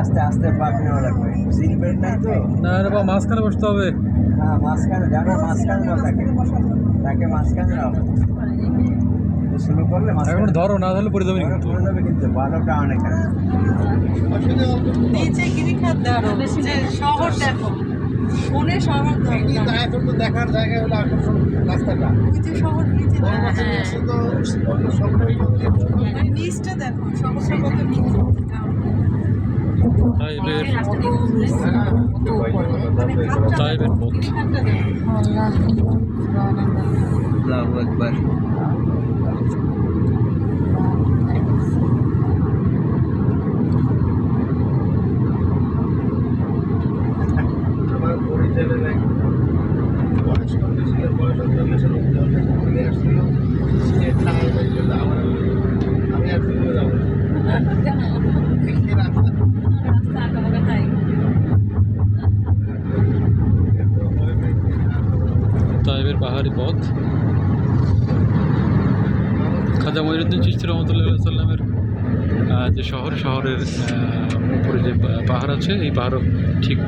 আস্তে আস্তে পাক নেওয়া লাগবে, সিট বেল্ট নাই তো। না রে বাবা, মাঝখানে বসতে হবে। হ্যাঁ মাঝখানে যাবে, মাঝখানে নাও তাকে মাঝখানে নাও। স্লো করলে এখন ধরো, না ধরলে পড়ে যাবে কিন্তু। পড়ে যাবে কিন্তু, ভালোটা অনেক নিচে গিরিখাত দেখো, যে শহর দেখো, মনে শহর এখন তো দেখার জায়গা হলো আকর্ষণ রাস্তাটা। ওই যে শহর নিচে নিচটা দেখো, শহরটা কত নিচে। তাইবের পথ। আল্লাহু আকবার। আমার পরিচয়ের এক বয়স কন্ডিশনের বয়স চল্লিশের মধ্যে চলে আসছিল, আমি আর ফিরে যাবো তাইবের পাহাড়ি পথ। খাজা মঈনুদ্দিন চিশতি রহমতুল্লাহ সাল্লামের যে শহরের উপরে যে পাহাড় আছে, এই পাহাড়ও ঠিক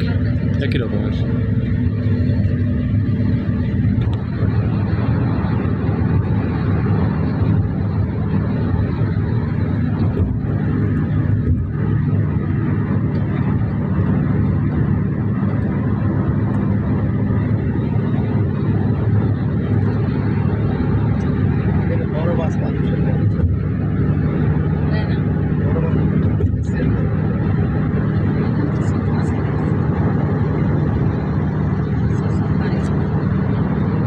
একই রকমের।